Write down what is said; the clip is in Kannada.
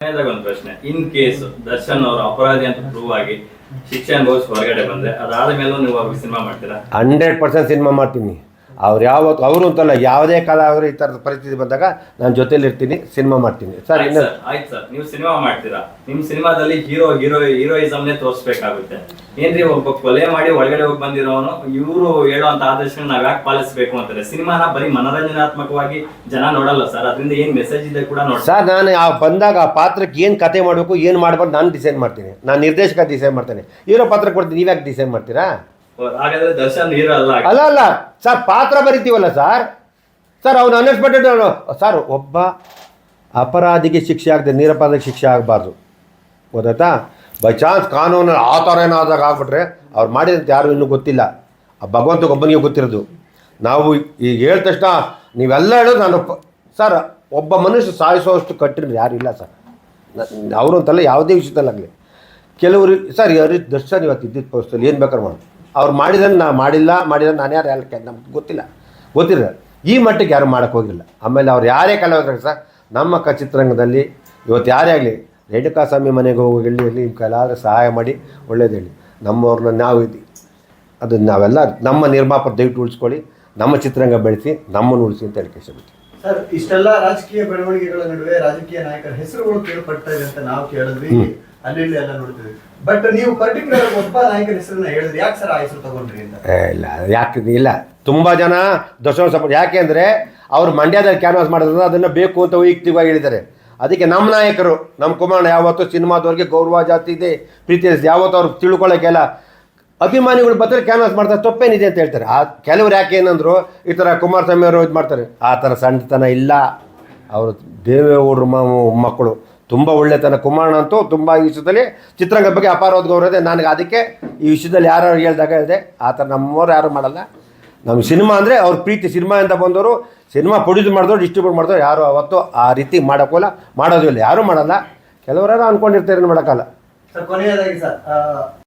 ಒಂದು ಪ್ರಶ್ನೆ, ಇನ್ ಕೇಸ್ ದರ್ಶನ್ ಅವರು ಅಪರಾಧಿ ಅಂತ ಪ್ರೂವ್ ಆಗಿ ಶಿಕ್ಷೆ ಅನುಭವಿಸಿ ಹೊರಗಡೆ ಬಂದ್ರೆ ಅದಾದ ಮೇಲೂ ನೀವು ಅವ್ರಿಗೆ ಸಿನಿಮಾ ಮಾಡ್ತೀರಾ? 100% ಸಿನಿಮಾ ಮಾಡ್ತೀನಿ. ಅವ್ರು ಯಾವತ್ತು ಅವರು ಅಂತಲ್ಲ, ಯಾವುದೇ ಕಲಾವಿದರು ಈ ಥರದ ಪರಿಸ್ಥಿತಿ ಬಂದಾಗ ನಾನು ಜೊತೆಲಿ ಇರ್ತೀನಿ, ಸಿನಿಮಾ ಮಾಡ್ತೀನಿ ಸರ್. ಆಯ್ತು ಸರ್, ನೀವು ಸಿನಿಮಾ ಮಾಡ್ತೀರಾ, ನಿಮ್ ಸಿನಿಮಾದಲ್ಲಿ ಹೀರೋಯಿಸಮ್ನೇ ತೋರಿಸ್ಬೇಕಾಗುತ್ತೆ. ಏನ್ರಿ ಒಬ್ಬ ಕೊಲೆ ಮಾಡಿ ಒಳಗಡೆ ಹೋಗಿ ಬಂದಿರೋನು ಇವರು ಹೇಳುವಂತ ಆದರ್ಶ ನಾವ್ ಯಾಕೆ ಪಾಲಿಸಬೇಕು ಅಂತಾರೆ? ಸಿನಿಮಾನ ಬರೀ ಮನೋರಂಜನಾತ್ಮಕವಾಗಿ ಜನ ನೋಡಲ್ಲ ಸರ್, ಅದರಿಂದ ಏನ್ ಮೆಸೇಜ್ ಇದೆ ಕೂಡ ನೋಡಿ ಸರ್. ನಾನು ಬಂದಾಗ ಆ ಪಾತ್ರಕ್ಕೆ ಏನು ಕತೆ ಮಾಡಬೇಕು, ಏನು ಮಾಡ್ಬಾರ್ದು ನಾನು ಡಿಸೈಡ್ ಮಾಡ್ತೀನಿ. ನಾನು ನಿರ್ದೇಶಕ ಡಿಸೈಡ್ ಮಾಡ್ತೇನೆ. ಹೀರೋ ಪಾತ್ರ ಕೊಡ್ತೀನಿ, ನೀವ್ಯಾಕೆ ಡಿಸೈಡ್ ಮಾಡ್ತೀರಾ? ಹಾಗಾದ್ರೆ ದರ್ಶನ್ ಹೀರೋ ಅಲ್ಲ? ಅಲ್ಲ ಸರ್, ಪಾತ್ರ ಬರಿತೀವಲ್ಲ ಸರ್ ಅವ್ನು ಅನ್ಎಕ್ಸ್ಪೆಕ್ಟೆಡ್ ಸರ್. ಒಬ್ಬ ಅಪರಾಧಿಗೆ ಶಿಕ್ಷೆ ಆಗದೆ ನಿರಪರಾಧಿಗೆ ಶಿಕ್ಷೆ ಆಗಬಾರ್ದು, ಗೊತ್ತಾಯ್ತಾ? ಬೈ ಚಾನ್ಸ್ ಕಾನೂನು ಆ ಥರ ಏನಾದಾಗ ಆಗ್ಬಿಟ್ರೆ ಅವ್ರು ಮಾಡಿದಂತ ಯಾರು ಇನ್ನೂ ಗೊತ್ತಿಲ್ಲ, ಆ ಭಗವಂತಗೊಬ್ಬನಿಗೆ ಗೊತ್ತಿರೋದು. ನಾವು ಈಗ ಹೇಳಿದ ತಕ್ಷಣ ನೀವೆಲ್ಲ ಹೇಳೋದು ನಾನು ಸರ್, ಒಬ್ಬ ಮನುಷ್ಯ ಸಾಯಿಸೋಷ್ಟು ಕಟ್ಟಿರೋ ಯಾರು ಇಲ್ಲ ಸರ್. ಅವರು ಅಂತಲ್ಲ, ಯಾವುದೇ ವಿಷಯದಲ್ಲಾಗಲಿ. ಕೆಲವರು ಸರ್ ದರ್ಶನ್ ಇವತ್ತು ಇದ್ದಿದ್ದ ಪರಿಸ್ಥಿತಿಯಲ್ಲಿ ಏನು ಬೇಕಾದ್ರೆ ಮಾಡಿ ಅವ್ರು ಮಾಡಿದ್ರೆ ನಾ ಮಾಡಿಲ್ಲ ನಾನು ಯಾರು ನಮ್ಗೆ ಗೊತ್ತಿಲ್ಲ. ಈ ಮಟ್ಟಿಗೆ ಯಾರು ಮಾಡೋಕ್ಕೆ ಹೋಗಿಲ್ಲ. ಆಮೇಲೆ ಅವ್ರು ಯಾರೇ ಕಲಾವಿದ್ರು ಸರ್, ನಮ್ಮ ಚಿತ್ರರಂಗದಲ್ಲಿ ಇವತ್ತು ಯಾರೇ ಆಗಲಿ ರೇಣುಕಾಸ್ವಾಮಿ ಮನೆಗೆ ಹೋಗಿ ಹೇಳಿ ಕಲಾವಿದ ಸಹಾಯ ಮಾಡಿ ಒಳ್ಳೇದು ಹೇಳಿ, ನಮ್ಮವ್ರನ್ನ ನಾವು ಅದು ನಾವೆಲ್ಲ ನಮ್ಮ ನಿರ್ಮಾಪಕ ದಯವಿಟ್ಟು ಉಳಿಸ್ಕೊಳ್ಳಿ, ನಮ್ಮ ಚಿತ್ರರಂಗ ಬೆಳೆಸಿ, ನಮ್ಮನ್ನು ಉಳಿಸಿ ಅಂತ ಹೇಳಿ ಇಷ್ಟಪಡ್ತೀವಿ ಸರ್. ಇಷ್ಟೆಲ್ಲ ರಾಜಕೀಯ ಬೆಳವಣಿಗೆಗಳ ನಡುವೆ ರಾಜಕೀಯ ನಾಯಕರ ಹೆಸರುಗಳು ಕೇಳ್ಪಡ್ತಾ ಇದೆ ಅಂತ ನಾವು ಕೇಳಿದ್ವಿ, ಅಲ್ಲಿ ಎಲ್ಲ ನೋಡ್ತೀವಿ. ಬಟ್ ನೀವು ಪರ್ಟಿಕ್ಯುಲರ್ ಒಬ್ಬ ನಾಯಕನ ಹೆಸರನ್ನ ಹೇಳಿದ್ರಿ, ಯಾಕೆ ಸರ್ ಆ ಹೆಸರು ತಗೊಂಡ್ರಿ ಅಂತ? ಇಲ್ಲ ಯಾಕೆ ಇಲ್ಲ, ತುಂಬ ಜನ ದರ್ಶನ ಸಪೋರ್ಟ್. ಯಾಕೆ ಅಂದರೆ ಅವ್ರು ಮಂಡ್ಯದಲ್ಲಿ ಕ್ಯಾನ್ವಾಸ್ ಮಾಡೋದ್ರಿಂದ ಅದನ್ನು ಬೇಕು ಅಂತ ವೈಯಕ್ತಿಕವಾಗಿ ಹೇಳಿದ್ದಾರೆ. ಅದಕ್ಕೆ ನಮ್ಮ ನಾಯಕರು, ನಮ್ಮ ಕುಮಾರಣ್ಣ ಯಾವತ್ತೂ ಸಿನಿಮಾದವ್ರಿಗೆ ಗೌರವ ಜಾಸ್ತಿ ಇದೆ, ಪ್ರೀತಿ ಯಾವತ್ತೂ ಅವ್ರು ತಿಳ್ಕೊಳ್ಳೋಕ್ಕೆಲ್ಲ ಅಭಿಮಾನಿಗಳು ಬರ್ತಾರೆ ಕ್ಯಾನ್ವಾಸ್ ಮಾಡ್ತಾರೆ, ತಪ್ಪೇನಿದೆ ಅಂತ ಹೇಳ್ತಾರೆ. ಆ ಕೆಲವ್ರು ಯಾಕೆ ಏನಂದ್ರು ಈ ಥರ ಕುಮಾರಸ್ವಾಮಿ ಅವರು ಇದು ಮಾಡ್ತಾರೆ, ಆ ಥರ ಸಣ್ಣತನ ಇಲ್ಲ. ಅವರು ದೇವೇಗೌಡರು ಮಕ್ಕಳು, ತುಂಬ ಒಳ್ಳೆತನ. ಕುಮಾರಣ್ಣ ಅಂತೂ ತುಂಬ ಈ ವಿಷಯದಲ್ಲಿ ಚಿತ್ರರಂಗದ ಬಗ್ಗೆ ಅಪಾರವಾದ ಗೌರವ ಇದೆ ನನಗೆ. ಅದಕ್ಕೆ ಈ ವಿಷಯದಲ್ಲಿ ಯಾರು ಹೇಳಿದಾಗ ಹೇಳಿದೆ, ಆ ಥರ ನಮ್ಮವ್ರು ಯಾರು ಮಾಡಲ್ಲ. ನಮ್ಮ ಸಿನಿಮಾ ಅಂದರೆ ಅವ್ರ ಪ್ರೀತಿ, ಸಿನಿಮಾ ಅಂತ ಬಂದವರು ಸಿನಿಮಾ ಪ್ರೊಡ್ಯೂಸ್ ಮಾಡಿದವರು ಡಿಸ್ಟ್ರಿಬ್ಯೂಟ್ ಮಾಡಿದವರು ಯಾರು ಅವತ್ತು ಆ ರೀತಿ ಮಾಡೋಕ್ಕೋಲ್ಲ, ಮಾಡೋದು ಇಲ್ಲ, ಯಾರೂ ಮಾಡಲ್ಲ. ಕೆಲವರಾರು ಅಂದ್ಕೊಂಡಿರ್ತಾರೆ, ಮಾಡೋಕ್ಕಲ್ಲ. ಸರ್ ಕೊನೆಯದಾಗಿ ಸರ್